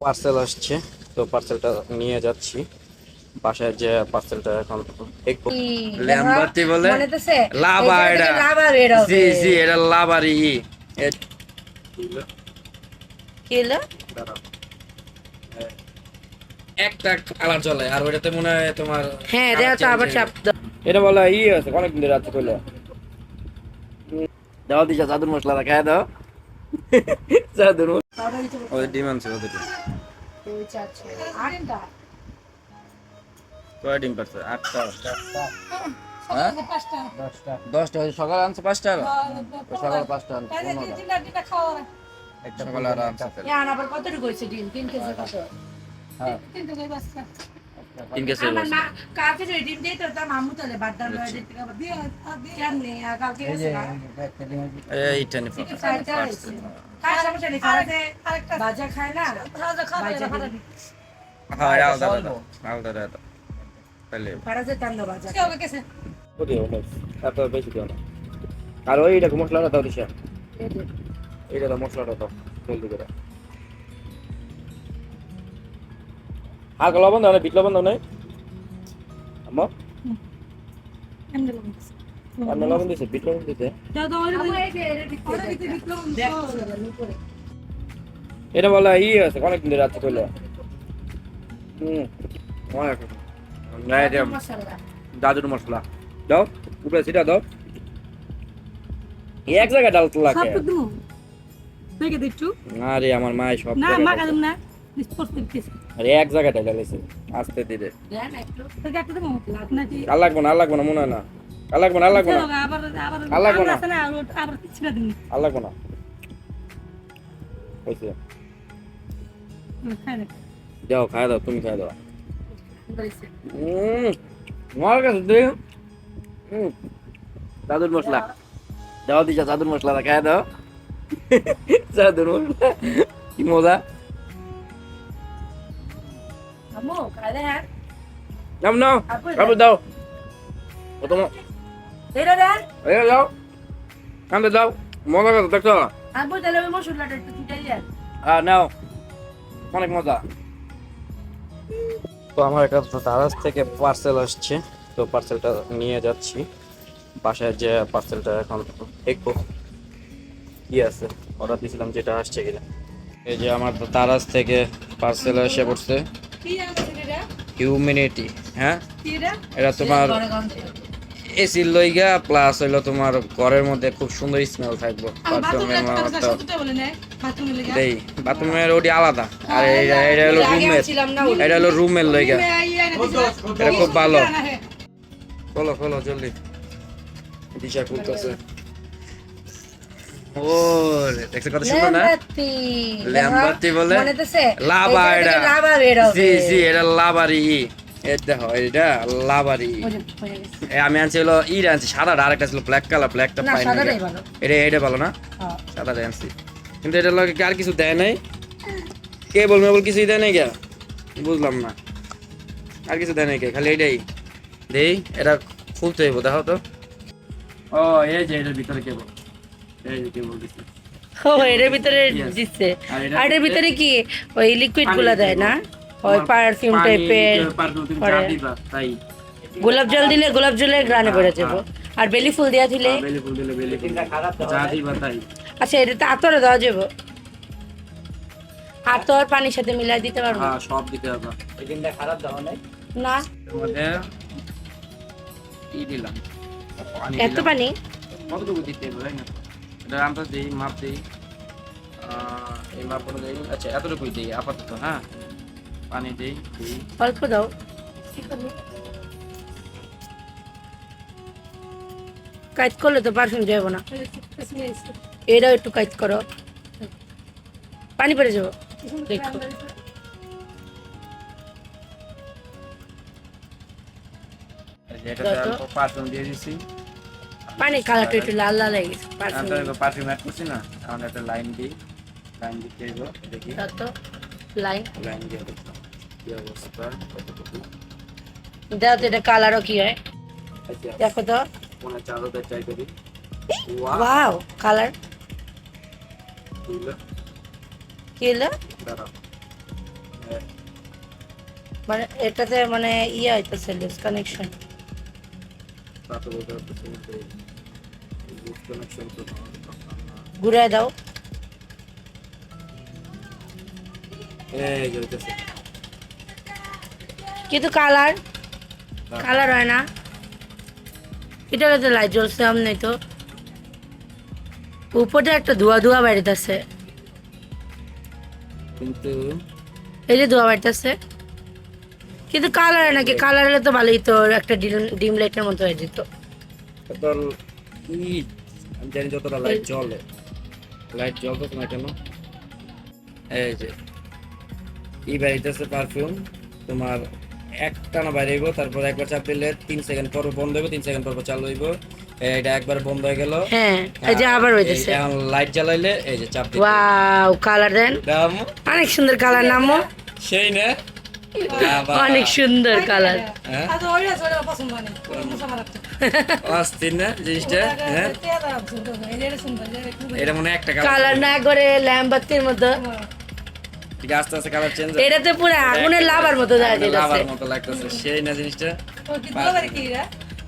Parcel আসছে, তো পার্সেলটা নিয়ে যাচ্ছি বাসায়। যে পার্সেলটা এখন দেখবো। ল্যাম্বার্টি বলে লাভা, এটা জি জি এটা লাভারি দাঁড়াও। একটা কালার চলে আর ওইটাতে মনে হয় তোমার এটা বলে আছে অনেকদিন ধরে আছে কইলো। দাও দিছা জাদুর মশলা খায় দাও। জাদুর ওদের ডিমান্ড ছিল ওদের। কয় ডিম পারছে? 8টা। হ্যাঁ 10টা সকালে আনছে 5টা, সকালে 5টা আনছে 15টা। একটা সকালে আর আনছে আবার কতটুকু হয়েছে ডিম? 3 কেজি কত? হ্যাঁ 3 কেজি বাচ্চা। 3 কেজি আমার না কালকে যে ডিম দিতে তো মামু তাহলে বাদাম লয়ে দিতে হবে দিয়ে কেমনে কালকে আছে না এইটা নি কার সমস্যা নেই কালকে আরেকটা ভাজা খায় না ভাজা খাবে হ্যাঁ আলাদা আলাদা আলাদা তাহলে ভাজা টান্দা ভাজা কি হবে কেসে ওকে ওকে এত বেশি দিও না। আর ওইটা মশলাটা দাও দিশা, এইটা দাও মশলাটা দাও জলদি করে। হালকা লবণ দাও না, বিট লবণ দাও না আম্মা। আমি লবণ দিছে, বিট লবণ দিতে দাও দাও ওরে বিট লবণ দাও। এটা বলে আছে অনেকদিন ধরে আছে কইলো। অনেক না এটা জাদুর মশলা দাও, উপরে সেটা দাও। এক জায়গায় ডাল তো লাগে সব দিমু দেখে দিচ্ছু আরে আমার মা সব না মা কাদম না দিস্পোর্ট দিতেছে আরে এক জায়গায় ডালাইছে আস্তে ধীরে। দেন একটু তোকে একটা দেবো লাগ না কি আর লাগবে না, আর লাগবে না, মনে হয় না আর লাগবে না, আর লাগবে না, আবার আর লাগবে না, না আবার ছিড়া দিন আর লাগবে না হইছে। খাই না যাও খাই দাও, তুমি খাই দাও। বলেছে আমার কাছে দে জাদুর মশলা দাও দিছা, জাদুর মশলা খাই দাও। জাদুর মশলা কি মজা। আমো খাই দে হ্যাঁ নাম নাও আপু দাও ও তোমার এটা দেন এই দাও কান্দে দাও মজা কথা দেখছো। আবু তাহলে ওই মশলাটা একটু ছিটাই দেন নাও অনেক মজা। তো আমার একটা দারাজ থেকে পার্সেল আসছে, তো পার্সেলটা নিয়ে যাচ্ছি বাসায়। যে পার্সেলটা এখন দেখবো কি আছে, অর্ডার দিয়েছিলাম যেটা আসছে কিনা। এই যে আমার দারাজ থেকে পার্সেল এসে পড়ছে কি আছে এটা হিউম্যানিটি। হ্যাঁ কি এটা এটা তোমার এসির লইগা প্লাস হইলো তোমার ঘরের মধ্যে খুব সুন্দর স্মেল থাকবো পারফিউমের মতো। বলে না বাথরুমে লাগা এই বাথরুমের ওটি আলাদা, আর এটা হলো রুমের, এটা হলো রুমের লইগা। এটা খুব ভালো। খোলো খোলো জলদি, দিশা খুলতেছে। ও দেখছো কত সুন্দর না, ল্যাম্বার্টি বলে লাভা, এটা জি জি এটা লাভারি এটা দেখো এটা লাভারি। আমি আনছি হলো আনছি সাদাটা, আরেকটা ছিল ব্ল্যাক কালার, ব্ল্যাকটা পাই না। এটা ভালো না, সাদাটা আনছি। কিন্তু এটার লগে আর কিছু দেয় নাই, কেবল মেবল কিছুই দেয় নাই গা, বুঝলাম না আর কিছু দেয় নাই কে, খালি এটাই দেই। এটা খুলতে হইব, দেখো তো। ও এই যে এটার ভিতরে কেবল, এই যে কেবল দিছে। ও এর ভিতরে দিচ্ছে আর এর ভিতরে কি ওই লিকুইড গুলা দেয় না, ওই পারফিউম টাইপের তাই গোলাপ জল দিলে গোলাপ জলের গ্রানে বেড়ে যাবো, আর বেলি ফুল দেওয়া দিলে বেলি ফুল দিলে বেলি ফুল যা দিবা তাই। আচ্ছা এটা আতরে দেওয়া যাবো, আতর পানির সাথে মিলাই দিতে পারবো? হ্যাঁ সব দিতে হবে। এই দিনটা খারাপ দাও নাই না এর মধ্যে কি দিলাম, এত পানি কতটুকু দিতে হবে তাই না, এটা আমরা দেই মাপ দেই, এই মাপ অনুযায়ী। আচ্ছা এতটুকুই দিই আপাতত। হ্যাঁ পানি দেই অল্প দাও, কাজ করলে তো পারফিউম যাবো না, এটাও একটু কাজ করো, পানি পড়ে যাবো দেখো। পারফিউম দিয়ে দিছি, পানি কালারটা একটু লাল লাল হয়ে গেছে, পারফিউম অ্যাড করছি না, এখন একটা লাইন দিই, লাইন দিতে হইব। দেখি তো লাইন লাইন দিয়ে দেখো কি অবস্থা, কতটুকু দাও তো, এটা কালারও কি হয় দেখো তো। মনে চালতে ট্রাই করি। ওয়াও কালার বুঝলে কি হলো, দাঁড়াও মানে এটাতে মানে ইয়ে হইতেছে লুজ কানেকশন। ঘুরাই দাও। কিন্তু কালার হয় না। এটার তো লাইট জ্বলছে আমনে তো উপরে একটা ধোয়া বাইরেতেছে, কিন্তু এই যে ধোয়া বাইরেতেছে, কিন্তু কালার হয় নাকি? কালার হলে তো ভালোই, তো একটা ডিম লাইটের মতো হয়ে যেত। আমি জানি যতটা লাইট জ্বলে, লাইট জ্বলতো না কেন? এই যে বাইরেতেছে পারফিউম, তোমার একটানা বাইরে হইব, তারপর একবার চাপ দিলে 3 সেকেন্ড পর বন্ধ হইব, 3 সেকেন্ড পর চালু হইব। এটা একবার বন্ধ হয়ে গেল, হ্যাঁ এই যে আবার হইতেছে। এখন লাইট জ্বালাইলে এই যে চাপ দিতে। ওয়াও, কালার দেন, অনেক সুন্দর কালার নামো, সেই না? অনেক সুন্দর কালার। অস্থির না জিনিসটা? হ্যাঁ, এটা মনে হয় একটা কালার না করে ল্যাম্বাতির মতো, ঠিক আস্তে আস্তে কালার চেঞ্জ। এটাতে পুরো আগুনের লাভার মতো দেখা যাচ্ছে, লাভার মতো লাগতেছে, সেই না জিনিসটা?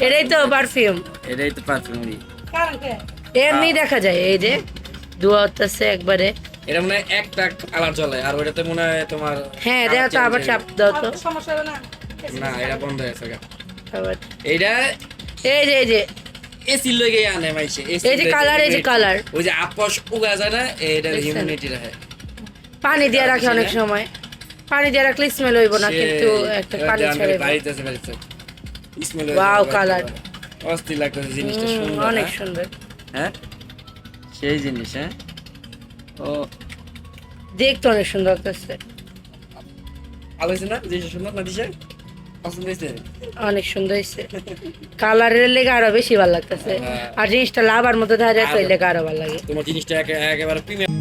এটাই তো পারফিউম, এটাই তো পারফিউম। এমনি দেখা যায় এই যে ধোয়া হচ্ছে একবারে। এটা মনে হয় একটা কালার জ্বলে, আর ওইটাতে মনে হয় তোমার হ্যাঁ দেওয়া তো আবার চাপ দাও তো। না, এটা বন্ধ হয়েছে। আবার এইটা এই যে এসি লগে আনে মাইছে, এই যে কালার, এই যে কালার, ওই যে আপস উগা যায় না, এটা হিউমিডিটি রাখে। পানি দিয়ে রাখে অনেক সময়, পানি দিয়ে রাখলে স্মেল হইব না, কিন্তু একটা পানি ছেড়ে বাড়িতেছে স্মেল। ওয়াও, কালার অস্থির লাগতেছে জিনিসটা, সুন্দর, অনেক সুন্দর। হ্যাঁ সেই জিনিস। হ্যাঁ, ও দেখতে অনেক সুন্দর লাগতেছে। ভালো হয়েছে না জিনিসটা? সুন্দর না দিশা? পছন্দ হয়েছে? অনেক সুন্দর হয়েছে, কালারের লেগে আরো বেশি ভালো লাগতেছে। আর জিনিসটা লাভার মতো দেখা যায়, তো লেগে আরো ভালো লাগে। তোমার জিনিসটা একেবারে প্রিমিয়াম।